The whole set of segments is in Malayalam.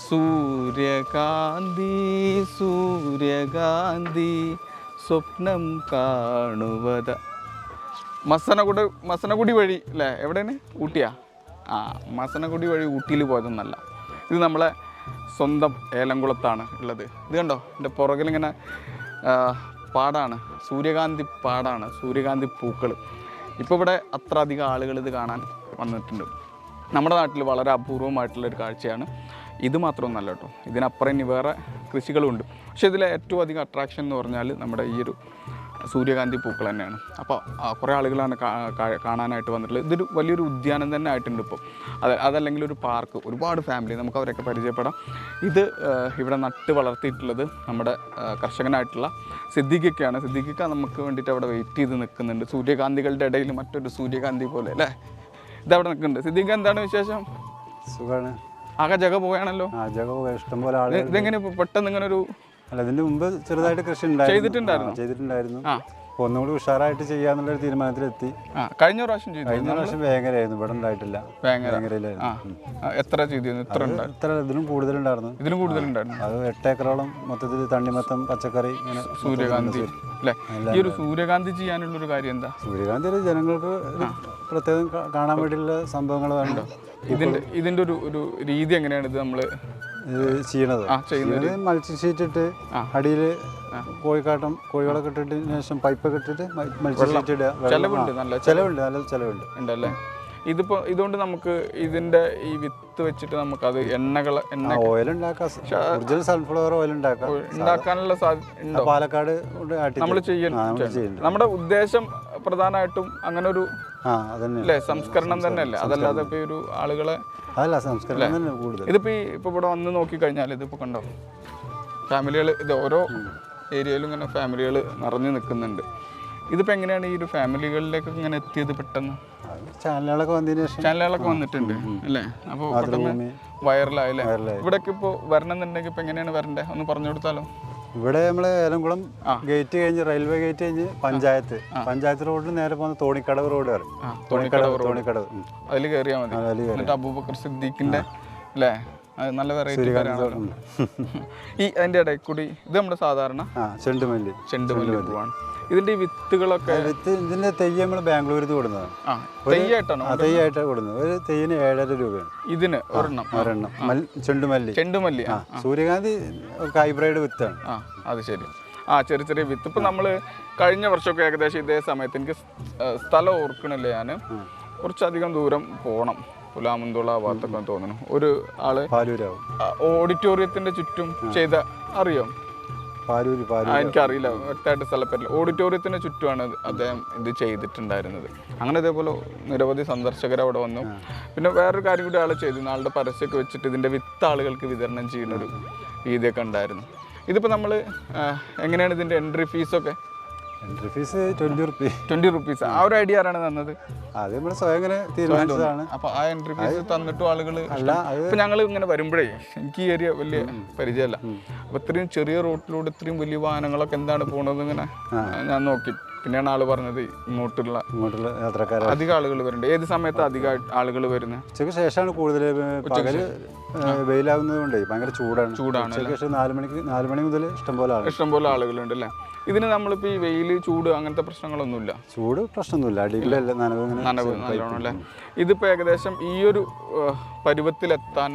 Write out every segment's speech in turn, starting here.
സൂര്യകാന്തി സൂര്യകാന്തി സ്വപ്നം കാണുവത. മസനഗുഡി വഴി അല്ലേ? എവിടെയാണ്? ഊട്ടിയാ? മസനഗുഡി വഴി ഊട്ടിയിൽ പോയതൊന്നല്ല. ഇത് നമ്മളെ സ്വന്തം ഏലംകുളത്താണ് ഉള്ളത്. ഇത് കണ്ടോ, എൻ്റെ പുറകിലിങ്ങനെ പാടാണ്, സൂര്യകാന്തി പാടാണ്, സൂര്യകാന്തി പൂക്കൾ. ഇപ്പോൾ ഇവിടെ അത്ര അധികം ആളുകൾ ഇത് കാണാൻ വന്നിട്ടുണ്ട്. നമ്മുടെ നാട്ടിൽ വളരെ അപൂർവമായിട്ടുള്ളൊരു കാഴ്ചയാണ്. ഇത് മാത്രമൊന്നല്ല കേട്ടോ, ഇതിനപ്പുറം ഇനി വേറെ കൃഷികളുമുണ്ട്. പക്ഷേ ഇതിലെ ഏറ്റവും അധികം അട്രാക്ഷൻ എന്ന് പറഞ്ഞാൽ നമ്മുടെ ഈ ഒരു സൂര്യകാന്തി പൂക്കൾ തന്നെയാണ്. അപ്പോൾ കുറേ ആളുകളാണ് കാണാനായിട്ട് വന്നിട്ടുള്ളത്. ഇതൊരു വലിയൊരു ഉദ്യാനം തന്നെ ആയിട്ടുണ്ട് ഇപ്പോൾ. അതല്ലെങ്കിൽ ഒരു പാർക്ക്, ഒരുപാട് ഫാമിലി, നമുക്ക് അവരൊക്കെ പരിചയപ്പെടാം. ഇത് ഇവിടെ നട്ട് വളർത്തിയിട്ടുള്ളത് നമ്മുടെ കർഷകനായിട്ടുള്ള സിദ്ദീഖയ്ക്കാണ്. സിദ്ദീഖിക്ക നമുക്ക് വേണ്ടിയിട്ട് അവിടെ വെയിറ്റ് ചെയ്ത് നിൽക്കുന്നുണ്ട്. സൂര്യകാന്തികളുടെ ഇടയിൽ മറ്റൊരു സൂര്യകാന്തി പോലെ അല്ലേ ഇതവിടെ നിൽക്കുന്നുണ്ട്. സിദ്ദീഖ, എന്താണ് വിശേഷം? സുഖമാണ്. ആകെ ജഗ പോയാണല്ലോ. ഇഷ്ടംപോലെ ആളുകൾ. ഇതെങ്ങനെ പെട്ടെന്ന് ഇങ്ങനെ ഒരു? അല്ല, ഇതിന്റെ മുമ്പ് ചെറുതായിട്ട് കൃഷി ചെയ്തിട്ടുണ്ടായിരുന്നു. ഒന്നുകൂടി ഉഷാറായിട്ട് ചെയ്യാന്നുള്ളൊരു തീരുമാനത്തിലെത്തി. കഴിഞ്ഞ പ്രാവശ്യം വേങ്ങരയായിരുന്നു, ഇവിടെ ഉണ്ടായിട്ടില്ല. എത്ര ചെയ്തിരുന്നു? ഇതിലും കൂടുതലുണ്ടായിരുന്നു. അത് 8 ഏക്കറോളം മൊത്തത്തിൽ തണ്ണിമത്തം, പച്ചക്കറി, ഇങ്ങനെ സൂര്യകാന്തി അല്ലേ? ഈ ഒരു സൂര്യകാന്തി ചെയ്യാനുള്ളൊരു കാര്യം എന്താ? സൂര്യകാന്തി ജനങ്ങൾക്ക് പ്രത്യേകം കാണാൻ വേണ്ടിയുള്ള സംഭവങ്ങൾ വേണ്ട. ഇതിന്റെ ഒരു രീതി എങ്ങനെയാണ് ഇത് നമ്മള് ചെയ്യണത്? മൾച്ചി ഷീറ്റ് ഇട്ട് അടിയിൽ കോഴികളൊക്കെ ഇട്ടിട്ട് ശേഷം പൈപ്പൊക്കെ ഇട്ടിട്ട് മൾച്ചി ഷീറ്റ് ഇടുക. ചെലവുണ്ട്, നല്ല ചെലവുണ്ട് ഉണ്ടല്ലേ? ഇതുകൊണ്ട് നമുക്ക് ഇതിന്റെ ഈ വിത്ത് വെച്ചിട്ട് നമുക്ക് അത് ഓയിൽ ഉണ്ടാക്കാം. സൺഫ്ലവർ ഓയിൽ ഉണ്ടാക്കാനുള്ള സാധ്യത പാലക്കാട് നമ്മൾ ചെയ്യുന്നുണ്ട്. നമ്മുടെ ഉദ്ദേശം പ്രധാനമായിട്ടും അങ്ങനെ ഒരു സംസ്കരണം തന്നെയല്ലേ, അതല്ലാതെ ഇപ്പൊ ഒരു ആളുകളെ ഇതിപ്പോ ഇവിടെ വന്ന് നോക്കിക്കഴിഞ്ഞാൽ ഇതിപ്പോ കണ്ടോ, ഫാമിലികൾ, ഇത് ഓരോ ഏരിയയിലും ഇങ്ങനെ ഫാമിലികൾ നിറഞ്ഞു നിൽക്കുന്നുണ്ട്. ഇതിപ്പോ എങ്ങനെയാണ് ഈ ഒരു ഫാമിലികളിലേക്കൊക്കെ ഇങ്ങനെ എത്തിയത്? പെട്ടെന്ന് ചാനലുകളൊക്കെ വന്നിട്ടുണ്ട് അല്ലേ? അപ്പോൾ പെട്ടെന്ന് വൈറലായല്ലേ? ഇവിടേക്ക് ഇപ്പോൾ വരണമെന്നുണ്ടെങ്കിൽ ഇപ്പൊ എങ്ങനെയാണ് വരണ്ടേ, ഒന്ന് പറഞ്ഞു കൊടുത്താലോ? ഇവിടെ നമ്മള് ഏലംകുളം ഗേറ്റ് കഴിഞ്ഞ്, റെയിൽവേ ഗേറ്റ് കഴിഞ്ഞ് പഞ്ചായത്ത് റോഡിൽ നേരെ പോകുന്ന തോണിക്കടവ് റോഡ് പറയും. തോണിക്കടവ് അതിൽ കയറിയാൽ മതി. എന്നിട്ട് അബൂബക്കർ സിദ്ദീഖിന്റെ അല്ലേ, നല്ല വെറൈറ്റി ഈ അതിന്റെ ഇടയിൽ കൂടി ഇത് നമ്മുടെ സാധാരണ ചെണ്ടുമല്ലി പൂവാണ്. ഇതിന്റെ ഈ വിത്തുകളൊക്കെ ഇതിന്റെ തെയ്യ് നമ്മൾ ബാംഗ്ലൂരിൽ കൊടുക്കുന്നതാണ്. തെയ്യായിട്ടാണ് കൊടുക്കുന്നത്. ഒരു തെയ്യിന് 7.5 രൂപയാണ് ഇതിന് ഒരെണ്ണം. ചെണ്ടുമല്ലി സൂര്യകാന്തി ഹൈബ്രിഡ് വിത്താണ്. അത് ശരി. ചെറിയ ചെറിയ വിത്ത്. ഇപ്പൊ നമ്മള് കഴിഞ്ഞ വർഷമൊക്കെ ഏകദേശം ഇതേ സമയത്ത്, എനിക്ക് സ്ഥലം ഓർക്കണില്ല, ഞാൻ കുറച്ചധികം ദൂരം പോകണം, പുലാമന്തുള ഭാഗത്തൊക്കെ തോന്നുന്നു. ഒരു ആള് ഓഡിറ്റോറിയത്തിന്റെ ചുറ്റും ചെയ്ത, അറിയോ? എനിക്കറിയില്ല വ്യക്തമായിട്ട് സ്ഥലപ്പറ്റില്ല. ഓഡിറ്റോറിയത്തിന് ചുറ്റുമാണ് അദ്ദേഹം ഇത് ചെയ്തിട്ടുണ്ടായിരുന്നത്. അങ്ങനെ ഇതേപോലെ നിരവധി സന്ദർശകർ അവിടെ വന്നു. പിന്നെ വേറൊരു കാര്യം കൂടി ആൾ ചെയ്തിരുന്നു, ആളുടെ പരസ്യമൊക്കെ വെച്ചിട്ട് ഇതിന്റെ വിത്ത് ആളുകൾക്ക് വിതരണം ചെയ്യുന്നൊരു രീതിയൊക്കെ ഉണ്ടായിരുന്നു. ഇതിപ്പോൾ നമ്മൾ എങ്ങനെയാണ് ഇതിന്റെ എൻട്രി ഫീസൊക്കെ? Entry fees 20 rupees. ആ ഒരു ഐഡിയ ആരാണ് തന്നത്? അത് നമ്മൾ സ്വയം തീരുമാനിച്ചതാണ്. അപ്പൊ ആ എൻട്രി ഫീസ് തന്നിട്ടും ആളുകൾ, ഇപ്പൊ ഞങ്ങൾ ഇങ്ങനെ വരുമ്പോഴേ എനിക്ക് ഈ ഏരിയ വലിയ പരിചയമല്ല. അപ്പൊ ഇത്രയും ചെറിയ റോഡിലൂടെ ഇത്രയും വലിയ വാഹനങ്ങളൊക്കെ എന്താണ് പോണത് ഇങ്ങനെ ഞാൻ നോക്കി. പിന്നെയാണ് ആള് പറഞ്ഞത് ഇങ്ങോട്ടുള്ള യാത്രക്കാർ അധികം ആളുകൾ വരുന്നുണ്ട്. ഏത് സമയത്ത് അധികം ആളുകൾ വരുന്നത്? ഉച്ചയ്ക്ക് ശേഷമാണ് കൂടുതൽ. വെയിലാകുന്നത് കൊണ്ട് ഭയങ്കര ചൂടാണ്. 4 മണി മുതൽ ഇഷ്ടംപോലെ ആളുകളുണ്ട് അല്ലേ? ഇതിന് നമ്മളിപ്പോ ഈ വെയില്, ചൂട് അങ്ങനത്തെ പ്രശ്നങ്ങളൊന്നുമില്ല. ചൂട് പ്രശ്നമൊന്നുമില്ല, അടിയിലല്ല നനവ് നല്ലോണം അല്ലേ? ഇതിപ്പോ ഏകദേശം ഈ ഒരു പരുവത്തിലെത്താൻ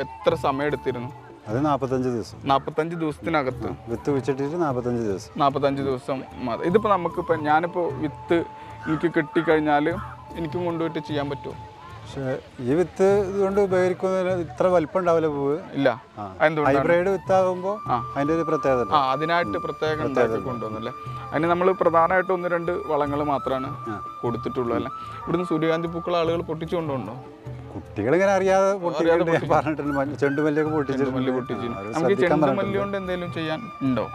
എത്ര സമയം എടുത്തിരുന്നു? അത് 45 ദിവസം. 45 ദിവസത്തിനകത്ത് വിത്ത് വെച്ചിട്ട് 45 ദിവസം മാത്രം. ഇതിപ്പോ നമുക്കിപ്പോ ഞാനിപ്പോ വിത്ത് എനിക്ക് കിട്ടിക്കഴിഞ്ഞാൽ എനിക്കും കൊണ്ടുപോയിട്ട് ചെയ്യാൻ പറ്റുമോ? പക്ഷേ ഈ വിത്ത് ഇതുകൊണ്ട് ഉപകരിക്കുന്ന ഇത്ര വലിപ്പം ഉണ്ടാവില്ല പൂവ്. ഇല്ല. ഹൈബ്രിഡ് വിത്താകുമ്പോൾ അതിന്റെ ഒരു പ്രത്യേകത, അതിനായിട്ട് പ്രത്യേകം ഉണ്ടാക്കി കൊണ്ടുവന്നല്ലേ? അതിന് നമ്മൾ പ്രധാനമായിട്ട് 1-2 വളങ്ങൾ മാത്രമാണ് കൊടുത്തിട്ടുള്ളൂ അല്ലേ? ഇവിടുന്ന് സൂര്യകാന്തി പൂക്കൾ ആളുകൾ പൊട്ടിച്ചു കൊണ്ടുണ്ടോ? കുട്ടികളിങ്ങനെ അറിയാതെ പറഞ്ഞിട്ടുണ്ട്. ചെണ്ടുമല്ലിയൊക്കെ പൊട്ടിച്ചിട്ടുണ്ട്. നമുക്ക് ചെണ്ടുമല്ലി കൊണ്ട് എന്തെങ്കിലും ചെയ്യാൻ ഉണ്ടോ?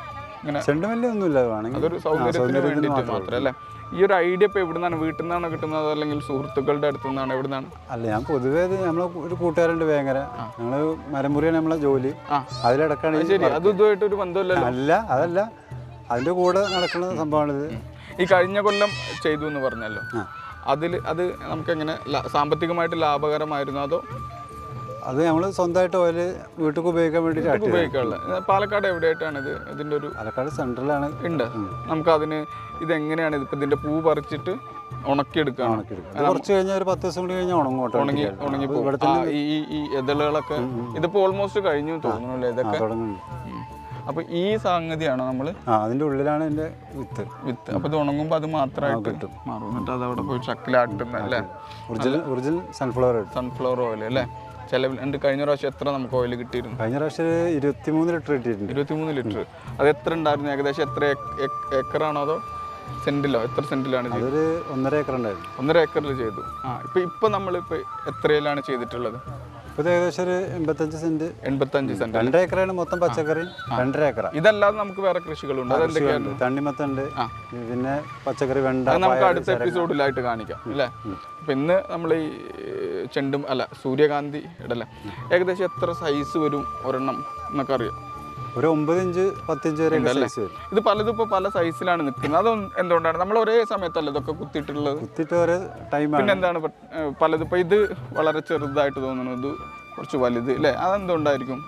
ചെണ്ടുമല്ലി ഒന്നുമില്ല, അതൊരു സൗകര്യത്തിന് വേണ്ടിയിട്ട് മാത്രം അല്ലേ? ഈ ഒരു ഐഡിയ ഇപ്പോൾ എവിടെ നിന്നാണ്? വീട്ടിൽ നിന്നാണ് കിട്ടുന്നത് അല്ലെങ്കിൽ സുഹൃത്തുക്കളുടെ അടുത്ത് നിന്നാണ്? എവിടെ നിന്നാണ്? അല്ല, ഞാൻ പൊതുവേ നമ്മളെ ഒരു കൂട്ടുകാരുണ്ട് വേങ്ങര, ഞങ്ങള് മരമുറിയാണ് നമ്മളെ ജോലി. അതിലിടക്കാണ്. അത് ഇതുമായിട്ട് ഒരു ബന്ധമില്ലല്ലോ? അതല്ല, അതിന്റെ കൂടെ നടക്കുന്ന സംഭവമാണിത്. ഈ കഴിഞ്ഞ കൊല്ലം ചെയ്തു എന്ന് പറഞ്ഞല്ലോ, അത് നമുക്ക് എങ്ങനെ സാമ്പത്തികമായിട്ട് ലാഭകരമായിരുന്നു? അതോ അത് നമ്മൾ സ്വന്തമായിട്ട് ഓയിൽ വീട്ടിൽ ഉപയോഗിക്കാൻ വേണ്ടിയിട്ട് ആട്ടി ഉപയോഗിക്കാനുള്ള. പാലക്കാട് എവിടെയായിട്ടാണ് ഇത്? ഇതിൻ്റെ ഒരു പാലക്കാട് സെൻട്രലാണ് ഉണ്ട്. നമുക്ക് അതിന് ഇതെങ്ങനെയാണ് ഇപ്പം ഇതിൻ്റെ പൂ പറിച്ചിട്ട് ഉണക്കിയെടുക്കുകയാണ്. കുറച്ച് കഴിഞ്ഞാൽ ഒരു 10 ദിവസം കൂടി കഴിഞ്ഞാൽ ഉണങ്ങി ഈ എതളുകളൊക്കെ ഇതിപ്പോൾ ഓൾമോസ്റ്റ് കഴിഞ്ഞു തോന്നുന്നു ഇതൊക്കെ. അപ്പൊ ഈ സംഗതിയാണോ നമ്മള് അതിന്റെ ഉള്ളിലാണ് ഇതിന്റെ വിത്ത്. അപ്പൊ ഇത് ഉണങ്ങുമ്പോ അത് മാത്രമായിട്ട് മാറും. എന്നിട്ട് അത് അവിടെ പോയി ചക്കിലാട്ടുന്ന അല്ലേ? ഒറിജിനൽ സൺഫ്ലവർ ഓയിൽ അല്ലേ? എൻ്റെ കഴിഞ്ഞ പ്രാവശ്യം എത്ര നമുക്ക് ഓയിൽ കിട്ടിയിരുന്നു? കഴിഞ്ഞ പ്രാവശ്യം 23 ലിറ്റർ കിട്ടിയിട്ടുണ്ട്. 23 ലിറ്റർ. അത് എത്ര ഉണ്ടായിരുന്നു? ഏകദേശം എത്ര ഏക്കറാണോ അതോ സെന്റിലോ? എത്ര സെന്റിലാണ്? അതൊരു 1.5 ഏക്കർ ഉണ്ടായിരുന്നു. 1.5 ഏക്കറിൽ ചെയ്തു. ഇപ്പൊ നമ്മളിപ്പോ എത്രയിലാണ് ചെയ്തിട്ടുള്ളത്? ഇപ്പോൾ ഏകദേശം ഒരു 85 സെന്റ്. 85 സെന്റ്. 2 ഏക്കറാണ് മൊത്തം പച്ചക്കറി. 2.5 ഏക്കർ. ഇതല്ലാതെ നമുക്ക് വേറെ കൃഷികളുണ്ട്. അതെന്തൊക്കെയാണ്? തണ്ണിമത്തണ്ട്, പിന്നെ പച്ചക്കറി, വെണ്ട. നമുക്ക് അടുത്ത എപ്പിസോഡിലായിട്ട് കാണിക്കാം അല്ലേ? അപ്പൊ ഇന്ന് നമ്മൾ ഈ സൂര്യകാന്തി ഇടല്ലേ, ഏകദേശം എത്ര സൈസ് വരും ഒരെണ്ണം എന്നൊക്കെ അറിയാം? ഒരു 9 ഇഞ്ച് 10 ഇഞ്ച് വരെ സൈസ് വരും. ഇത് പലതും ഇപ്പോൾ പല സൈസിലാണ് നിൽക്കുന്നത്. അത് എന്തുകൊണ്ടാണ്? നമ്മൾ ഒരേ സമയത്തല്ല ഇതൊക്കെ കുത്തിയിട്ടുള്ളത്? കുത്തിയിട്ട് ഒരേ ടൈമാണ്. പിന്നെ എന്താണ് പലതും? ഇപ്പോൾ ഇത് വളരെ ചെറുതായിട്ട് തോന്നുന്നു, ഇത് കുറച്ച് വലുത് അല്ലേ? അതെന്തുകൊണ്ടായിരിക്കും?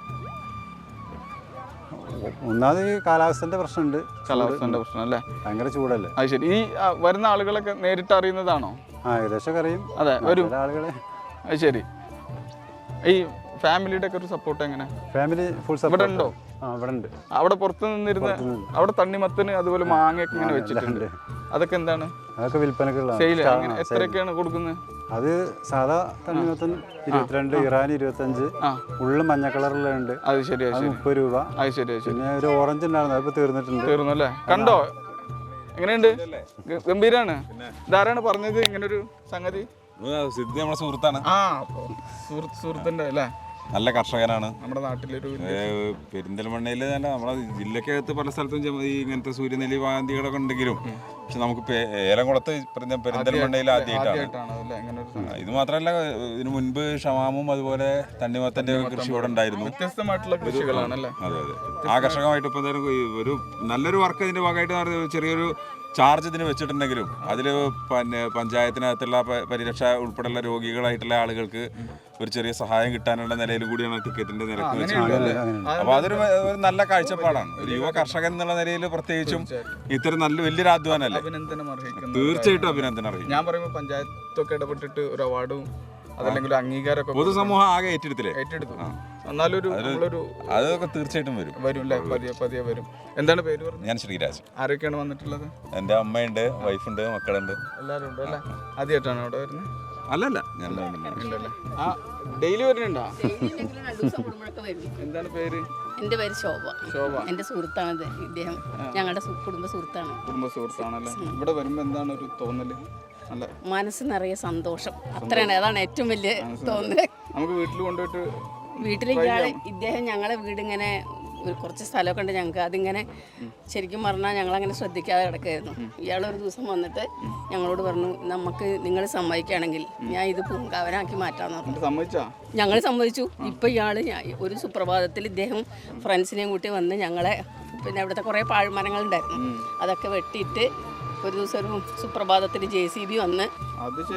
ഒന്നാമത് ഈ കാലാവസ്ഥന്റെ പ്രശ്നമുണ്ട്. കാലാവസ്ഥന്റെ പ്രശ്നം അല്ലേ? ഭയങ്കര ചൂടല്ലേ? അത് ശരി. ഈ വരുന്ന ആളുകളൊക്കെ നേരിട്ട് അറിയുന്നതാണോ? ഏകദേശം അറിയും. അതെ, വരും ആളുകളെ. അത് ശരി. ഈ ഫാമിലിയുടെ ഒക്കെ ഒരു സപ്പോർട്ട് എങ്ങനെ? ഫാമിലി ഫുൾ സപ്പോർട്ട് ഇവിടെ ഉണ്ടോ? ഇവിടെ ഉണ്ട്. അവിടെ പുറത്ത് നിന്നിരുന്ന അവിടെ തണ്ണിമത്തന് അതുപോലെ മാങ്ങയൊക്കെ ഇങ്ങനെ വെച്ചിട്ടുണ്ട്. അതൊക്കെ എന്താണ്? അതൊക്കെ വിൽപ്പനക്കുള്ള. എത്രയൊക്കെയാണ് കൊടുക്കുന്നത്? അത് സാധാ തണ്ണിമത്തൻ 22, ഇറാനി 25, ഉള്ളു മഞ്ഞ കളറിലുണ്ട്. അത് ശരി. 30 രൂപ. അത് ശരി. പിന്നെ ഒരു ഓറഞ്ച് ഉണ്ടായിരുന്നു, അതിപ്പോ തീർന്നു അല്ലേ? കണ്ടോ എങ്ങനെയുണ്ട്? ഗംഭീരാണ്. ഇതാരാണ് പറഞ്ഞത് ഇങ്ങനൊരു സംഗതി? സിദ്ധി നമ്മുടെ സുഹൃത്താണ്. സുഹൃത്തിന്റെ അല്ലേ? നല്ല കർഷകനാണ്. നമ്മുടെ നാട്ടിലൊരു പെരിന്തൽമണ്ണയിൽ തന്നെ നമ്മുടെ ജില്ലക്കകത്ത് പല സ്ഥലത്തും ഈ ഇങ്ങനത്തെ സൂര്യനെല്ലി വാന്തികളൊക്കെ ഉണ്ടെങ്കിലും പക്ഷെ നമുക്ക് ഏലംകുളത്ത് പെരിന്തൽമണ്ണയിൽ ആദ്യമായിട്ടാണ്. ഇത് മാത്രമല്ല, ഇതിനു മുൻപ് ഷമാമും അതുപോലെ തണ്ണിമത്തന്റെ കൃഷി ഇവിടെ ഉണ്ടായിരുന്നു. വ്യത്യസ്തമായിട്ടുള്ള കൃഷികളാണല്ലേ? അതെ. ആകർഷകമായിട്ട് ഇപ്പൊ എന്തായാലും ഒരു നല്ലൊരു വർക്ക് ഇതിന്റെ ഭാഗമായിട്ട് ചെറിയൊരു ചാർജ് ഇതിന് വെച്ചിട്ടുണ്ടെങ്കിലും അതിൽ പിന്നെ പഞ്ചായത്തിനകത്തുള്ള പരിരക്ഷ ഉൾപ്പെടെയുള്ള രോഗികളായിട്ടുള്ള ആളുകൾക്ക് ഒരു ചെറിയ സഹായം കിട്ടാനുള്ള നിലയിലും കൂടിയാണ് ടിക്കറ്റിന്റെ നിരക്ക് വെച്ചിട്ടുള്ളത്. അപ്പൊ അതൊരു നല്ല കാഴ്ചപ്പാടാണ്. ഒരു യുവ കർഷകൻ എന്നുള്ള നിലയിൽ പ്രത്യേകിച്ചും ഇത്തരം വലിയൊരു അധ്വാനല്ലേ? തീർച്ചയായിട്ടും അഭിനന്ദനം അറിയിക്കും. ഞാൻ പറയുമ്പോൾ പഞ്ചായത്തൊക്കെ ഇടപെട്ടിട്ട് ഒരു അവാർഡും അതല്ലെങ്കിൽ അംഗീകാരമൊക്കെ പൊതുസമൂഹം ആകെ ഏറ്റെടുത്തു. എന്നാലൊരു അതൊക്കെ തീർച്ചയായിട്ടും വരും അല്ലേ? പതിയെ വരും. എന്താണ് പേര് പറഞ്ഞത്? ഞാൻ ശ്രീരാജ്. ആരൊക്കെയാണ് വന്നിട്ടുള്ളത്? എൻ്റെ അമ്മയുണ്ട്, വൈഫുണ്ട്, മക്കളുണ്ട്. എല്ലാവരും ഉണ്ട് അല്ലേ? ആദ്യമായിട്ടാണ് അവിടെ വരുന്നത്? അല്ലല്ല, ഞാൻ ഡെയിലി വരുന്നുണ്ടോ? എന്താണ് പേര്? എൻ്റെ പേര് ശോഭ. എൻ്റെ സുഹൃത്താണത്. ഇദ്ദേഹം ഞങ്ങളുടെ കുടുംബ സുഹൃത്താണല്ലേ? ഇവിടെ വരുമ്പോ എന്താണ് ഒരു തോന്നല്? മനസ്സ് നിറയെ സന്തോഷം. അത്രയാണ്. അതാണ് ഏറ്റവും വലിയ തോന്നല്. നമുക്ക് വീട്ടിൽ കൊണ്ടുപോയിട്ട് വീട്ടിൽ ഇദ്ദേഹം ഞങ്ങളെ വീടിങ്ങനെ കുറച്ച് സ്ഥലമൊക്കെ ഉണ്ട് ഞങ്ങൾക്ക്. അതിങ്ങനെ ശരിക്കും പറഞ്ഞാൽ ഞങ്ങളങ്ങനെ ശ്രദ്ധിക്കാതെ കിടക്കുകയായിരുന്നു. ഇയാളൊരു ദിവസം വന്നിട്ട് ഞങ്ങളോട് പറഞ്ഞു, നമുക്ക് നിങ്ങൾ സമ്മതിക്കുകയാണെങ്കിൽ ഞാൻ ഇത് പൂങ്കാവനാക്കി മാറ്റാമെന്ന് പറഞ്ഞു. ഞങ്ങൾ സമ്മതിച്ചു. ഇപ്പം ഇയാൾ ഒരു സുപ്രഭാതത്തിൽ ഇദ്ദേഹം ഫ്രണ്ട്സിനെയും കൂട്ടി വന്ന് ഞങ്ങളെ പിന്നെ അവിടുത്തെ കുറേ പാഴ്മരങ്ങളുണ്ടായിരുന്നു, അതൊക്കെ വെട്ടിയിട്ട് ഒരു ദിവസം ഒരു സുപ്രഭാതത്തിൽ JCB വന്ന്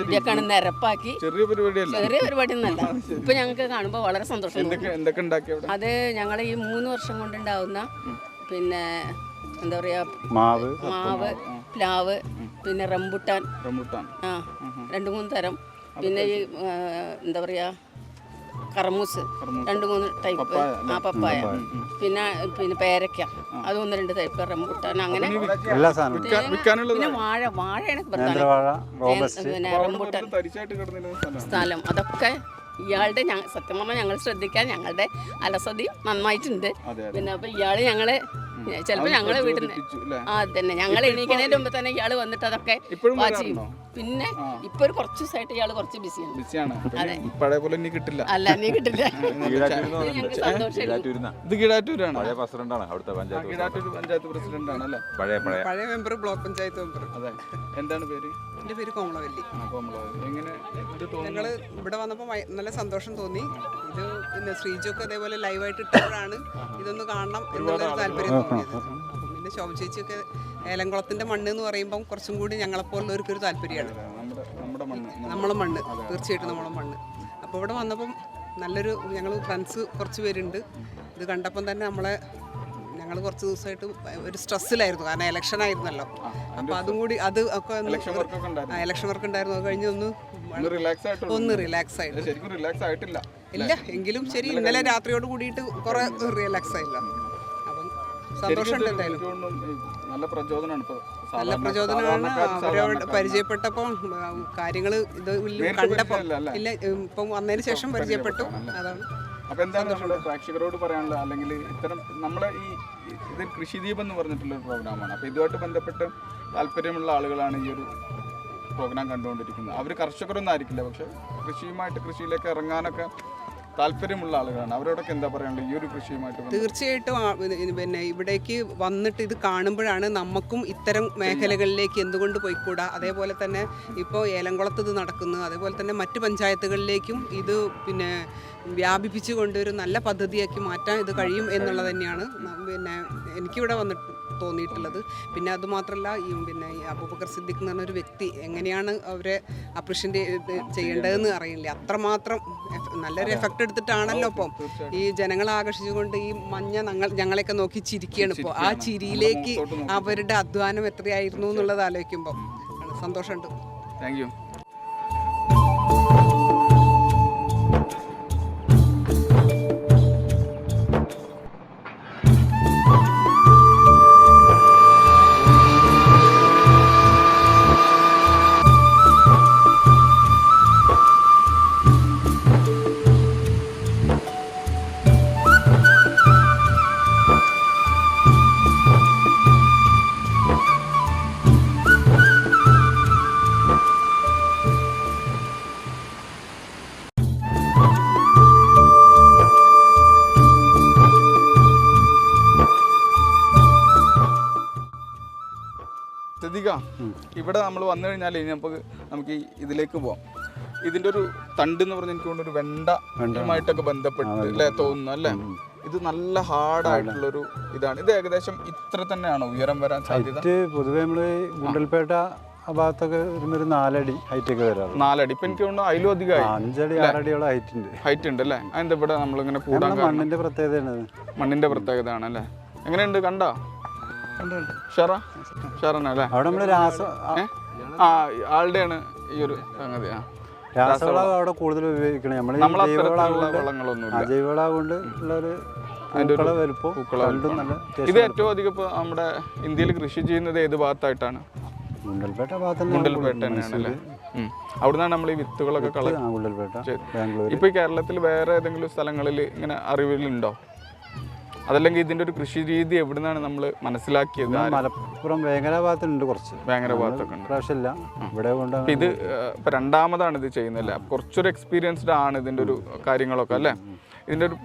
ഇതൊക്കെ നിരപ്പാക്കി. ചെറിയ പരിപാടി ഒന്നല്ല. ഇപ്പൊ ഞങ്ങൾക്ക് കാണുമ്പോൾ വളരെ സന്തോഷം. അത് ഞങ്ങൾ ഈ 3 വർഷം കൊണ്ടുണ്ടാവുന്ന പിന്നെ എന്താ പറയാ, മാവ്, പ്ലാവ്, പിന്നെ റംബുട്ടാൻ, 2-3 തരം, പിന്നെ ഈ എന്താ പറയാ കർമൂസ് 2-3 ടൈപ്പ്, പപ്പായ, പിന്നെ പേരയ്ക്ക, അത് 1-2 ടൈപ്പ്, റംബുട്ടാൻ, അങ്ങനെ പിന്നെ വാഴയാണ് പിന്നെ റംബുട്ടാൻ സ്ഥലം. അതൊക്കെ ഇയാളുടെ സത്യം പറഞ്ഞാൽ ഞങ്ങൾ ശ്രദ്ധിക്കാൻ ഞങ്ങളുടെ അലസതയും നന്നായിട്ടുണ്ട്. പിന്നെ അപ്പൊ ഇയാള് ഞങ്ങള് ചിലപ്പോ ഞങ്ങളെ വീട്ടിൽ നിന്ന് തന്നെ ഞങ്ങൾ എണീക്കുന്നതിന് മുമ്പ് തന്നെ ഇയാള് വന്നിട്ട് അതൊക്കെ വാച്ച് ചെയ്യും. പിന്നെ ഇപ്പൊ ഒരു കുറച്ച് ദിവസമായിട്ട് ഇയാള് കുറച്ച് ബിസിയാണ്. അതെ, അല്ല നീ കിട്ടില്ല. പഞ്ചായത്ത് പ്രസിഡന്റ് ആണ് അല്ലേ? പഴയ മെമ്പർ, ബ്ലോക്ക് പഞ്ചായത്ത് മെമ്പർ. അതെ. എന്താണ് പേര്? എൻ്റെ പേര് കോമളവല്ലി. ഞങ്ങള് ഇവിടെ വന്നപ്പോൾ നല്ല സന്തോഷം തോന്നി. ഇത് പിന്നെ ശ്രീജൊക്കെ അതേപോലെ ലൈവായിട്ട് ഇട്ടപ്പോഴാണ് ഇതൊന്ന് കാണണം എന്നുള്ളൊരു താല്പര്യം തോന്നിയത്. പിന്നെ ശോഭ ചേച്ചിയൊക്കെ ഏലംകുളത്തിന്റെ മണ്ണ് എന്ന് പറയുമ്പം കുറച്ചും കൂടി ഞങ്ങളെപ്പോലുള്ളവർക്ക് ഒരു താല്പര്യമാണ്. നമ്മളെ മണ്ണ് തീർച്ചയായിട്ടും നമ്മളെ മണ്ണ്. അപ്പോൾ ഇവിടെ വന്നപ്പം നല്ലൊരു ഞങ്ങൾ ഫ്രണ്ട്സ് കുറച്ച് പേരുണ്ട്. ഇത് കണ്ടപ്പം തന്നെ ഞങ്ങൾ കുറച്ച് ദിവസമായിട്ട് ഒരു സ്ട്രെസ്സിലായിരുന്നു, കാരണം ഇലക്ഷൻ ആയിരുന്നല്ലോ. അപ്പോൾ അതും കൂടി അത് ഒക്കെ ഇലക്ഷൻ വർക്ക് ഉണ്ടായിരുന്നു. അത് കഴിഞ്ഞ് ഒന്ന് റിലാക്സ് ആയിട്ട് ഇല്ല എങ്കിലും ശരി, ഇന്നലെ രാത്രിയോട് കൂടിയിട്ട് കുറെ റിലാക്സ് ആയില്ല. അപ്പം സന്തോഷമുണ്ട് എന്തായാലും. നല്ല പ്രചോദനമാണ്. അവരോട് പരിചയപ്പെട്ടപ്പോൾ കാര്യങ്ങൾ ഇത് കണ്ടപ്പോൾ ഇല്ല, ഇപ്പം വന്നതിന് ശേഷം പരിചയപ്പെട്ടു. അതാണ്. അപ്പോൾ എന്താണ് നമ്മുടെ പ്രേക്ഷകരോട് പറയാനുള്ളത്? അല്ലെങ്കിൽ ഇത്തരം നമ്മളെ ഇത് കൃഷിദീപം എന്ന് പറഞ്ഞിട്ടുള്ളൊരു പ്രോഗ്രാമാണ്. അപ്പോൾ ഇതുമായിട്ട് ബന്ധപ്പെട്ട് താല്പര്യമുള്ള ആളുകളാണ് ഈ ഒരു പ്രോഗ്രാം കണ്ടുകൊണ്ടിരിക്കുന്നത്. അവർ കർഷകരൊന്നും ആയിരിക്കില്ല, പക്ഷെ കൃഷിയിലേക്ക് ഇറങ്ങാനൊക്കെ താല്പര്യമുള്ള ആളുകളാണ്. അവരോടൊക്കെ എന്താ പറയാനുള്ളത് ഈ ഒരു കൃഷിയുമായിട്ട്? തീർച്ചയായിട്ടും പിന്നെ ഇവിടേക്ക് വന്നിട്ട് ഇത് കാണുമ്പോഴാണ് നമുക്കും ഇത്തരം മേഖലകളിലേക്ക് എന്തുകൊണ്ട് പോയിക്കൂടാ. അതേപോലെ തന്നെ ഇപ്പോൾ ഏലംകുളത്ത് ഇത് നടക്കുന്നു, അതേപോലെ തന്നെ മറ്റ് പഞ്ചായത്തുകളിലേക്കും ഇത് പിന്നെ വ്യാപിപ്പിച്ചു കൊണ്ടൊരു നല്ല പദ്ധതിയാക്കി മാറ്റാൻ ഇത് കഴിയും എന്നുള്ളത് തന്നെയാണ് പിന്നെ എനിക്കിവിടെ വന്നിട്ട് തോന്നിയിട്ടുള്ളത്. പിന്നെ അതുമാത്രമല്ല ഈ അബൂബക്കർ സിദ്ദിഖ് എന്ന് പറഞ്ഞൊരു വ്യക്തി എങ്ങനെയാണ് അവരെ അപ്രിഷ്യൻ്റ് ചെയ്യേണ്ടതെന്ന് അറിയില്ല. അത്രമാത്രം നല്ലൊരു എഫക്റ്റ് എടുത്തിട്ടാണല്ലോ ഇപ്പം ഈ ജനങ്ങളെ ആകർഷിച്ചുകൊണ്ട് ഈ മഞ്ഞ ഞങ്ങളെയൊക്കെ നോക്കി ചിരിക്കുകയാണ് ഇപ്പോൾ. ആ ചിരിയിലേക്ക് അവരുടെ അധ്വാനം എത്രയായിരുന്നു എന്നുള്ളത് ആലോചിക്കുമ്പോൾ സന്തോഷമുണ്ട്. Thank you. ഇവിടെ നമ്മൾ വന്നു കഴിഞ്ഞാൽ നമുക്ക് ഇതിലേക്ക് പോവാം. ഇതിന്റെ ഒരു തണ്ട് എന്ന് പറഞ്ഞാൽ എനിക്ക് തോന്നുന്നു ഒരു വെണ്ടയുമായിട്ടൊക്കെ ബന്ധപ്പെട്ട് അല്ലേ തോന്നുന്നു അല്ലേ? ഇത് നല്ല ഹാർഡായിട്ടുള്ളൊരു ഇതാണ്. ഇത് ഏകദേശം ഇത്ര തന്നെയാണോ ഉയരം വരാൻ സാധ്യത? പൊതുവെ നമ്മള് ഗുണ്ടൽപേട്ട ആ ഭാഗത്തൊക്കെ ഒരു 4 അടി ഹൈറ്റ് ഒക്കെ വരാറ്. 4 അടി. ഇപ്പൊ എനിക്ക് തോന്നുന്നു അതിലും അധികമായി 5 അടി 6 അടിയോളം ഹൈറ്റ് ഉണ്ട് അല്ലേ? അതിന്റെ ഇവിടെ നമ്മളിങ്ങനെ കൂടാൻ മണ്ണിന്റെ പ്രത്യേകതയാണ്. മണ്ണിന്റെ പ്രത്യേകതയാണ് അല്ലേ? എങ്ങനെയുണ്ട് കണ്ടോ? ഷെറല്ലേ അവിടെ നമ്മള് ആളുടെയാണ് ഈ ഒരു സംഗതി. രാസവളം അവിടെ കൂടുതൽ ഉപയോഗിക്കണേ. ജൈവവളം കൊണ്ട് ഉള്ളൊരു ഇത് ഏറ്റവും അധികം ഇപ്പൊ നമ്മുടെ ഇന്ത്യയിൽ കൃഷി ചെയ്യുന്നത് ഏത് ഭാഗത്തായിട്ടാണ്? ഗുണ്ടൽപേട്ട തന്നെയാണല്ലേ? അവിടുന്നാണ് നമ്മൾ ഈ വിത്തുകളൊക്കെ കളയുന്നത്. ഇപ്പൊ കേരളത്തിൽ വേറെ ഏതെങ്കിലും സ്ഥലങ്ങളിൽ ഇങ്ങനെ അറിവിലുണ്ടോ? അതല്ലെങ്കിൽ ഇതിന്റെ ഒരു കൃഷി രീതി എവിടുന്നാണ് നമ്മൾ മനസ്സിലാക്കിയത്? മലപ്പുറം വേങ്ങര ഭാഗത്തുണ്ട്, കുറച്ച് വേങ്ങര ഭാഗത്തൊക്കെ പ്രാവശ്യമില്ല. ഇവിടെ ഇത് ഇപ്പൊ രണ്ടാമതാണ് ഇത് ചെയ്യുന്നല്ലേ? കുറച്ചൊരു എക്സ്പീരിയൻസ്ഡ് ആണ് ഇതിന്റെ ഒരു കാര്യങ്ങളൊക്കെ അല്ലേ? ഇതിന്റെ ഒരു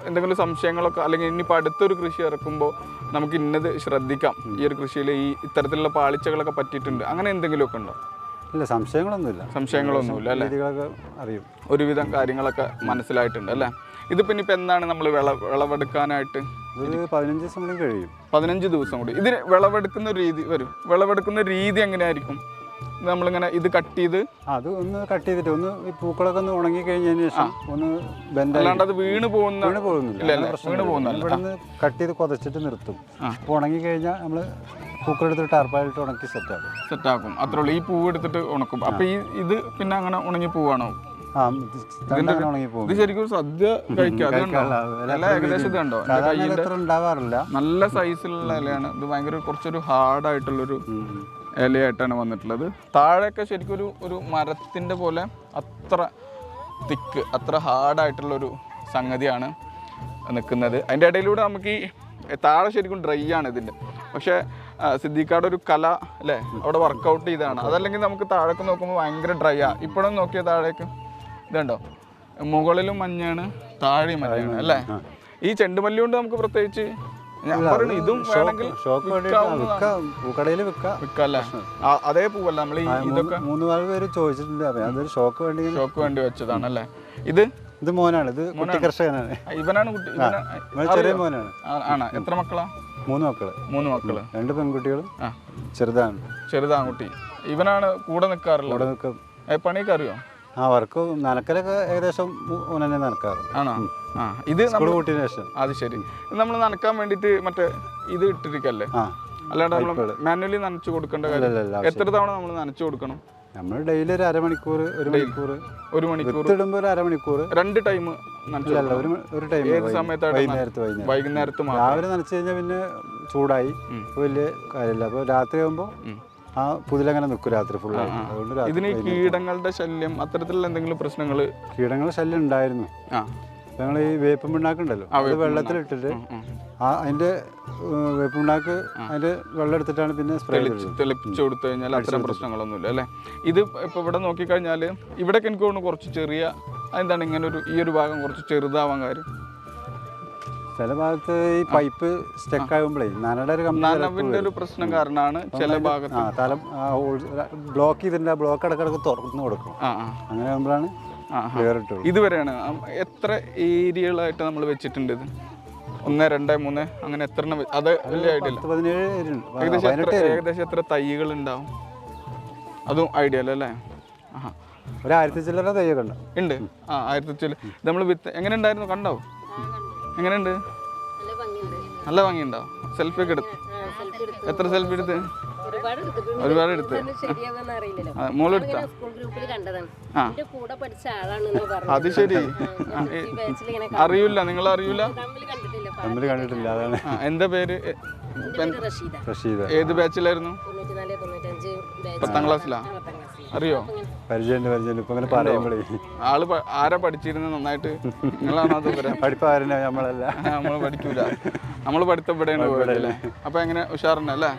എന്തെങ്കിലും സംശയങ്ങളൊക്കെ അല്ലെങ്കിൽ ഇനിയിപ്പോൾ അടുത്തൊരു കൃഷി ഇറക്കുമ്പോൾ നമുക്ക് ഇന്നത് ശ്രദ്ധിക്കാം, ഈ ഒരു കൃഷിയിൽ ഈ ഇത്തരത്തിലുള്ള പാളിച്ചകളൊക്കെ പറ്റിയിട്ടുണ്ട്, അങ്ങനെ എന്തെങ്കിലുമൊക്കെ ഉണ്ടോ? ഇല്ല, സംശയങ്ങളൊന്നുമില്ല അല്ലേ? അറിയും, ഒരുവിധം കാര്യങ്ങളൊക്കെ മനസ്സിലായിട്ടുണ്ട് അല്ലേ? ഇതിപ്പോൾ ഇനിയിപ്പോൾ എന്താണ് നമ്മൾ വിളവെടുക്കാനായിട്ട്? 15 ദിവസം കൂടി കഴിയും. 15 ദിവസം കൂടി. ഇതിന് വിളവെടുക്കുന്ന രീതി വരും. വിളവെടുക്കുന്ന രീതി എങ്ങനെയായിരിക്കും? നമ്മളിങ്ങനെ ഇത് കട്ട് ചെയ്ത് അത് ഒന്ന് കട്ട് ചെയ്തിട്ട് ഒന്ന് ഈ പൂക്കളൊക്കെ ഒന്ന് ഉണങ്ങി കഴിഞ്ഞതിന് ശേഷം ഒന്ന് അല്ലാണ്ട് അത് വീണ് പോകുന്നില്ല. ഇവിടെ നിന്ന് കട്ട് ചെയ്ത് കുതച്ചിട്ട് നിർത്തും. അപ്പോൾ ഉണങ്ങി കഴിഞ്ഞാൽ നമ്മൾ പൂക്കളെടുത്തിട്ട് ടാർപ്പായിട്ട് ഉണക്കി സെറ്റാക്കും. അത്രേ ഉള്ളൂ. ഈ പൂവ് എടുത്തിട്ട് ഉണക്കും. അപ്പോൾ ഇത് പിന്നെ അങ്ങനെ ഉണങ്ങി പോവാണോ? ഇത് ശരിക്കും സദ്യ കഴിക്കാം. ഏകദേശം ഇത് കണ്ടോ ഉണ്ടാവാറില്ല. നല്ല സൈസിലുള്ള ഇലയാണ് ഇത്. ഭയങ്കര കുറച്ചൊരു ഹാർഡായിട്ടുള്ളൊരു ഇലയായിട്ടാണ് വന്നിട്ടുള്ളത്. താഴെയൊക്കെ ശരിക്കും ഒരു മരത്തിൻ്റെ പോലെ അത്ര തിക്ക്, അത്ര ഹാർഡായിട്ടുള്ളൊരു സംഗതിയാണ് നിൽക്കുന്നത്. അതിൻ്റെ ഇടയിലൂടെ നമുക്ക് ഈ താഴെ ശരിക്കും ഡ്രൈ ആണ് ഇതിൻ്റെ. പക്ഷേ സിദ്ദീഖാടെ ഒരു കല അല്ലേ അവിടെ വർക്കൗട്ട് ചെയ്തതാണ്. അതല്ലെങ്കിൽ നമുക്ക് താഴേക്ക് നോക്കുമ്പോൾ ഭയങ്കര ഡ്രൈ ആണ്. ഇപ്പോഴും നോക്കിയ താഴേക്ക് ഇതുണ്ടോ, മുകളിലും മഞ്ഞാണ് താഴെയും മഞ്ഞാണ് അല്ലേ? ഈ ചെണ്ടുമല്ലി കൊണ്ട് നമുക്ക് പ്രത്യേകിച്ച് ഇതും വേണമെങ്കിൽ വിൽക്കാല്ലേ? അതേ പൂവല്ല നമ്മൾ ഇതൊക്കെ 3-4 പേര് ചോദിച്ചിട്ടുണ്ട്. അതൊരു ഷോക്ക് വേണ്ടി വെച്ചതാണല്ലേ? ഇത് മോനാണ്, ഇത് കുട്ടി കർഷകനാണ്. ഇവനാണ് കുട്ടി, ചെറിയ മോനാണ്. ആണ്. എത്ര മക്കളാ? 3 മക്കള്. 3 മക്കള്. 2 പെൺകുട്ടികളും ചെറുതാൺകുട്ടി. ഇവനാണ് കൂടെ നിൽക്കാറുള്ളത്. പണിയൊക്കെ അറിയോ? ആ വർക്ക് നനക്കലൊക്കെ ഏകദേശം തന്നെ നനക്കാറ്. ആണോ? ആ ഇത് സ്കൂൾ കൂട്ടിയതിന് ശേഷം. അത് ശരി. ഇത് നമ്മൾ നനക്കാൻ വേണ്ടിയിട്ട് മറ്റേ ഇത് ഇട്ടിരിക്കല്ലേ? ആ അല്ലാണ്ട് നമ്മൾ മാനുവലി നനച്ചു കൊടുക്കേണ്ട കാര്യം? ഇല്ല. എത്ര തവണ നമ്മൾ നനച്ചു കൊടുക്കണം? നമ്മൾ ഡെയിലി ഒരു അരമണിക്കൂർ, ഒരു മണിക്കൂർ. ഒരു മണിക്കൂർ ഇടുമ്പോൾ ഒരു അരമണിക്കൂർ. 2 ടൈം നനച്ചു? ഒരു ടൈം. ഏത് സമയത്തായിട്ട്? വൈകുന്നേരത്ത് മാത്രം. രാവിലെ നനച്ചു കഴിഞ്ഞാൽ പിന്നെ ചൂടായി വലിയ കാര്യമില്ല. അപ്പോൾ രാത്രി ആകുമ്പോൾ ആ പുതിലങ്ങനെ നിൽക്കും രാത്രി ഫുള്ളായി. അതുകൊണ്ട് ഇതിന് കീടങ്ങളുടെ ശല്യം അത്തരത്തിലുള്ള എന്തെങ്കിലും പ്രശ്നങ്ങൾ? കീടങ്ങളുടെ ശല്യം ഉണ്ടായിരുന്നു. ഞങ്ങൾ ഈ വേപ്പ് പിണ്ണാക്കുണ്ടല്ലോ, അത് വെള്ളത്തിലിട്ടിട്ട് അതിൻ്റെ വേപ്പ് പിണ്ണാക്ക് അതിൻ്റെ വെള്ളം എടുത്തിട്ടാണ് പിന്നെ സ്പ്രേ തെളിപ്പിച്ചു കൊടുത്തു കഴിഞ്ഞാൽ അത്തരം പ്രശ്നങ്ങളൊന്നുമില്ല അല്ലേ? ഇത് ഇപ്പോൾ ഇവിടെ നോക്കിക്കഴിഞ്ഞാൽ ഇവിടെയൊക്കെ എനിക്ക് തോന്നുന്നു കുറച്ച് ചെറിയ, എന്താണ് ഇങ്ങനെ ഈ ഒരു ഭാഗം കുറച്ച് ചെറുതാവാൻ കാര്യം? ചില ഭാഗത്ത് ഈ പൈപ്പ് സ്റ്റക്ക് ആകുമ്പോഴേ നനവിന്റെ ഒരു പ്രശ്നം കാരണമാണ് ചില ഭാഗത്ത് തലം ബ്ലോക്ക് ചെയ്തിട്ടുണ്ട്. ആ ബ്ലോക്ക് ഇടക്കിടക്ക് തുറന്നു കൊടുക്കും. അങ്ങനെ ആകുമ്പോഴാണ് ഇതുവരെയാണ്. എത്ര ഏരിയകളായിട്ട് നമ്മൾ വെച്ചിട്ടുണ്ട് ഇത്? 1, 2, 3 അങ്ങനെ എത്ര? അത് വലിയ ഐഡിയ ഇല്ല. 17 ഏകദേശം എത്ര തൈകൾ ഉണ്ടാവും? അതും ഐഡിയ അല്ല അല്ലേ? ഒരു 1000 ചില്ലറ തൈയൊക്കെ ഉണ്ട്. 1000 ചില്ലറ. നമ്മൾ വിത്ത് എങ്ങനെ ഉണ്ടായിരുന്നു? കണ്ടോ? എങ്ങനെയുണ്ട്? നല്ല ഭംഗിയുണ്ടാവും. സെൽഫി ഒക്കെ എടുത്ത്? എത്ര സെൽഫി എടുത്ത്? ഒരുപാട് എടുത്ത്. മോളെടുത്താ? അത് ശരി. അറിയില്ല, നിങ്ങൾ അറിയില്ല? കണ്ടിട്ടില്ല. അതാണ്. എന്താ പേര്? റഷീദ. ഏത് ബാച്ചിലായിരുന്നു? 10ാം ക്ലാസ്സിലാ? അറിയോ? പരിചയം. ഇപ്പൊ അങ്ങനെ പറയുമ്പോഴേ ആള് ആരാ പഠിച്ചിരുന്നത് നന്നായിട്ട്? നിങ്ങളാണോ? അത് പഠിപ്പാരല്ല, നമ്മളല്ല. നമ്മള് പഠിക്കൂല, നമ്മള് പഠിത്തപ്പെടേണ്ട പോയല്ലേ? അപ്പൊ എങ്ങനെ ഉഷാറുണ്ടല്ലേ?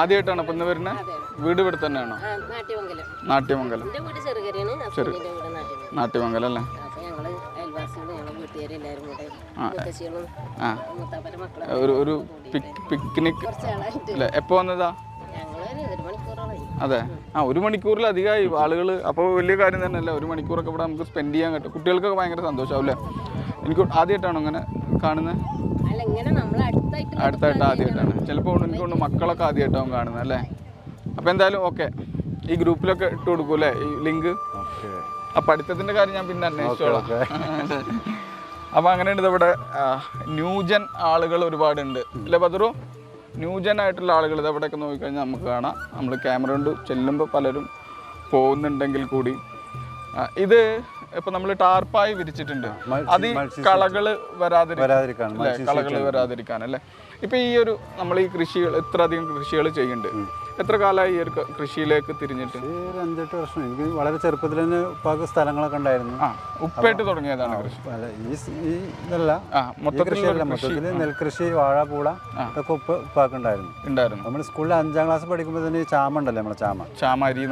ആദ്യമായിട്ടാണ് അപ്പൊ ഇന്ന് വരുന്നത്? വീട് ഇവിടെ തന്നെയാണോ? നാട്യമംഗലം. നാട്യമംഗലം അല്ലേ? ഒരു പിക്നിക് അല്ലേ? എപ്പോ വന്നതാ? അതെ. 1 മണിക്കൂറിലധികമായി ആളുകൾ. അപ്പോൾ വലിയ കാര്യം തന്നെയല്ല, 1 മണിക്കൂറൊക്കെ ഇവിടെ നമുക്ക് സ്പെൻഡ് ചെയ്യാൻ പറ്റും. കുട്ടികൾക്കൊക്കെ ഭയങ്കര സന്തോഷമാവും അല്ലേ? എനിക്ക് ആദ്യമായിട്ടാണോ അങ്ങനെ കാണുന്നത്? അടുത്തായിട്ട് ആദ്യമായിട്ടാണ്. ചിലപ്പോൾ എനിക്കൊണ്ട് മക്കളൊക്കെ ആദ്യമായിട്ടാവും കാണുന്നത് അല്ലേ? അപ്പോൾ എന്തായാലും ഓക്കെ, ഈ ഗ്രൂപ്പിലൊക്കെ ഇട്ട് കൊടുക്കും അല്ലേ ഈ ലിങ്ക്? ആ പഠിത്തത്തിൻ്റെ കാര്യം ഞാൻ പിന്നെ അന്വേഷിച്ചോളാം. അപ്പോൾ അങ്ങനെയുണ്ട്. ഇവിടെ ന്യൂജൻ ആളുകൾ ഒരുപാടുണ്ട് അല്ലേ ബദറു? ന്യൂജൻ ആയിട്ടുള്ള ആളുകൾ ഇതെവിടെയൊക്കെ നോക്കിക്കഴിഞ്ഞാൽ നമുക്ക് കാണാം. നമ്മൾ ക്യാമറ കൊണ്ട് ചെല്ലുമ്പോൾ പലരും പോകുന്നുണ്ടെങ്കിൽ കൂടി ഇത് ഇപ്പം നമ്മൾ ടാർപ്പായി വിരിച്ചിട്ടുണ്ട്. അത് കളകൾ വരാതിരിക്കാൻ അല്ലേ? ഇപ്പം ഈ ഒരു നമ്മൾ ഈ കൃഷികൾ ഇത്രയധികം കൃഷികൾ ചെയ്യുന്നുണ്ട്. എത്ര കാലമായി ഈ ഒരു കൃഷിയിലേക്ക് തിരിഞ്ഞിട്ട്? 5-8 വർഷം. എനിക്ക് വളരെ ചെറുപ്പത്തിൽ തന്നെ ഉപ്പാക്ക് സ്ഥലങ്ങളൊക്കെ ഉണ്ടായിരുന്നു. ഉപ്പായിട്ട് തുടങ്ങിയതാണ് കൃഷി? ഇതല്ല, മൊത്തത്തിൽ നെൽകൃഷി, വാഴ, പൂള ഇതൊക്കെ ഉപ്പാക്ക് ഉണ്ടായിരുന്നു. നമ്മൾ സ്കൂളിൽ 5ാം ക്ലാസ് പഠിക്കുമ്പോൾ തന്നെ ചാമ ഉണ്ടല്ലോ, നമ്മളെ ചാമരി,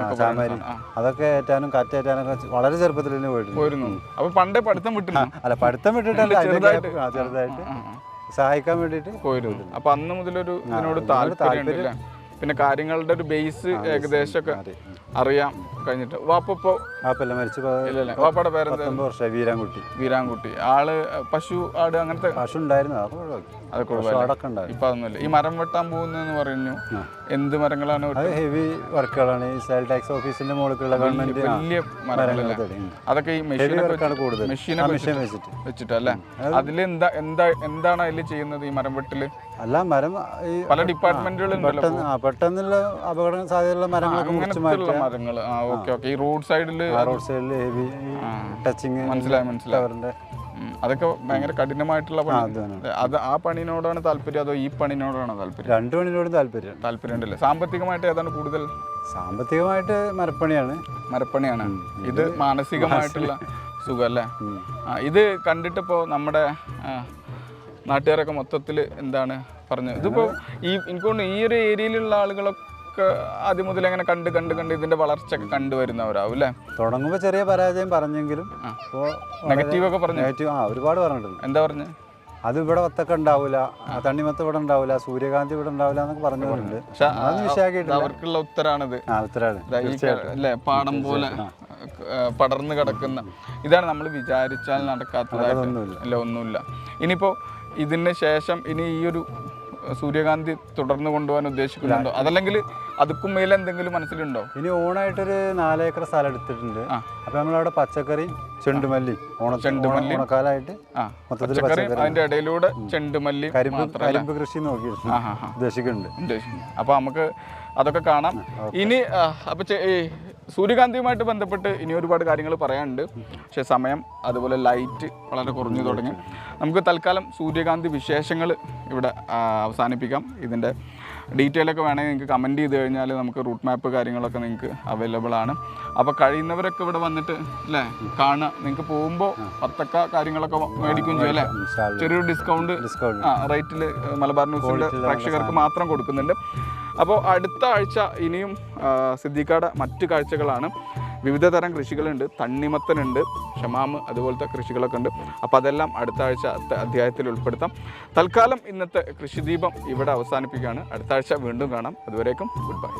അതൊക്കെ ഏറ്റാനും കാറ്റേറ്റാനൊക്കെ വളരെ ചെറുപ്പത്തിൽ തന്നെ പോയിരുന്നു. അപ്പൊ പണ്ടേ പഠിത്തം വിട്ടില്ല? അല്ല, പഠിത്തം വിട്ടിട്ടല്ല, ചെറുതായിട്ട് സഹായിക്കാൻ വേണ്ടിയിട്ട് പോയിരുന്നു. അപ്പൊ അന്ന് മുതലൊരു ഇതിനോട് താല്പര്യം, പിന്നെ കാര്യങ്ങളുടെ ഒരു ബേസ് ഏകദേശമൊക്കെ അറിയാം കഴിഞ്ഞിട്ട്. വാപ്പല്ല മരിച്ചു. വാപ്പയുടെ പേരെന്താ? വീരാൻകുട്ടി. ആള് പശു, ആട് അങ്ങനത്തെ പശു ഉണ്ടായിരുന്നു. അതൊക്കെ ഇപ്പൊ അതൊന്നുമില്ല. ഈ മരം വെട്ടാൻ പോകുന്നെന്ന് പറഞ്ഞു. എന്ത് മരങ്ങളാണ്? ഹെവി വർക്കുകളാണ്. ഈ സെയിൽ ടാക്സ് ഓഫീസിന്റെ മുകളിലുള്ള ഗവൺമെന്റ് വലിയ മരങ്ങളല്ലേ? അതൊക്കെ ഈ മെഷീനൊക്കെ വെച്ചിട്ട് അല്ലേ? അതിൽ എന്താണ് അതിൽ ചെയ്യുന്നത് ഈ മരം വെട്ടില്? അല്ല, മരം പല ഡിപ്പാർട്ട്മെന്റുകളുണ്ടല്ലോ. പെട്ടെന്നുള്ള അപകട സാധ്യതയുള്ള മരങ്ങൾ. ഈ റോഡ് സൈഡില് ഹെവി ടച്ചിങ്. മനസ്സിലായി. അതൊക്കെ ഭയങ്കര കഠിനമായിട്ടുള്ള പണി. അത് ആ പണിനോടാണ് താല്പര്യം അതോ ഈ പണിനോടാണോ താല്പര്യം? 2 പണിനോടും താല്പര്യം ഉണ്ടല്ലേ? സാമ്പത്തികമായിട്ട് ഏതാണ് കൂടുതൽ? സാമ്പത്തികമായിട്ട് മരപ്പണിയാണ്. ഇത് മാനസികമായിട്ടുള്ള സുഖം അല്ലേ? ഇത് കണ്ടിട്ടിപ്പോ നമ്മുടെ നാട്ടുകാരൊക്കെ മൊത്തത്തിൽ എന്താണ് പറഞ്ഞത്? ഇതിപ്പോ എനിക്ക് തോന്നുന്നു ഈ ഒരു ഏരിയയിലുള്ള ആളുകളൊക്കെ ആദ്യം മുതൽ അങ്ങനെ കണ്ട് ഇതിന്റെ വളർച്ച ഒക്കെ കണ്ടുവരുന്നവരാവും അല്ലേ? തുടങ്ങുമ്പോൾ ചെറിയ പരാജയം പറഞ്ഞെങ്കിലും നെഗറ്റീവ് ഒക്കെ പറഞ്ഞു. ഒരുപാട് പറഞ്ഞിട്ടുണ്ട്. എന്താ പറഞ്ഞത്? അത് ഇവിടെ ഒത്തൊക്കെ ഉണ്ടാവില്ല, തണ്ണിമത്ത് ഇവിടെ ഉണ്ടാവില്ല, സൂര്യകാന്തി ഇവിടെ ഉണ്ടാവില്ല എന്നൊക്കെ പറഞ്ഞിട്ടുണ്ട്. അവർക്കുള്ള ഉത്തരാണിത്. അല്ലേ? പാടം പോലെ പടർന്നു കിടക്കുന്ന ഇതാണ്. നമ്മൾ വിചാരിച്ചാൽ നടക്കാത്തതായിട്ട് അല്ല, ഒന്നുമില്ല. ഇനിയിപ്പോ ഇതിന് ശേഷം ഇനി ഈ ഒരു സൂര്യകാന്തി തുടർന്ന് കൊണ്ടുപോകാൻ ഉദ്ദേശിക്കുന്നുണ്ടോ, അതല്ലെങ്കിൽ അതുക്കും മേലെ എന്തെങ്കിലും മനസ്സിലുണ്ടോ? ഇനി ഓണായിട്ടൊരു 4 ഏക്കർ സ്ഥലം എടുത്തിട്ടുണ്ട്. അപ്പൊ നമ്മളവിടെ പച്ചക്കറി, ചെണ്ടുമല്ലി, ഓണക്കാലായിട്ട് പച്ചക്കറി, അതിന്റെ ഇടയിലൂടെ ചെണ്ടുമല്ലി, കരിമ്പ് കൃഷി നോക്കി ഉദ്ദേശിക്കുന്നുണ്ട്. അപ്പൊ നമുക്ക് അതൊക്കെ കാണാം. ഇനി അപ്പൊ സൂര്യകാന്തിയുമായിട്ട് ബന്ധപ്പെട്ട് ഇനി ഒരുപാട് കാര്യങ്ങൾ പറയാനുണ്ട്. പക്ഷേ സമയം അതുപോലെ ലൈറ്റ് വളരെ കുറഞ്ഞു തുടങ്ങി. നമുക്ക് തൽക്കാലം സൂര്യകാന്തി വിശേഷങ്ങൾ ഇവിടെ അവസാനിപ്പിക്കാം. ഇതിൻ്റെ ഡീറ്റെയിൽ ഒക്കെ വേണമെങ്കിൽ നിങ്ങൾക്ക് കമൻറ്റ് ചെയ്ത് കഴിഞ്ഞാൽ നമുക്ക് റൂട്ട് മാപ്പ് കാര്യങ്ങളൊക്കെ നിങ്ങൾക്ക് അവൈലബിൾ ആണ്. അപ്പോൾ കഴിയുന്നവരൊക്കെ ഇവിടെ വന്നിട്ട് അല്ലേ കാണുക. നിങ്ങൾക്ക് പോകുമ്പോൾ വത്തക്ക കാര്യങ്ങളൊക്കെ മേടിക്കുകയും ചെയ്യും അല്ലേ? ചെറിയൊരു ഡിസ്കൗണ്ട് റേറ്റിൽ മലബാർ ന്യൂസിൻ്റെ പ്രേക്ഷകർക്ക് മാത്രം കൊടുക്കുന്നുണ്ട്. അപ്പോൾ അടുത്ത ആഴ്ച ഇനിയും സിദ്ദീഖയുടെ മറ്റു കാഴ്ചകളാണ്. വിവിധ തരം കൃഷികളുണ്ട്, തണ്ണിമത്തനുണ്ട്, ഷമാമ് അതുപോലത്തെ കൃഷികളൊക്കെ ഉണ്ട്. അപ്പോൾ അതെല്ലാം അടുത്ത ആഴ്ച അധ്യായത്തിൽ ഉൾപ്പെടുത്താം. തൽക്കാലം ഇന്നത്തെ കൃഷിദീപം ഇവിടെ അവസാനിപ്പിക്കുകയാണ്. അടുത്ത ആഴ്ച വീണ്ടും കാണാം. അതുവരേക്കും ഗുഡ് ബൈ.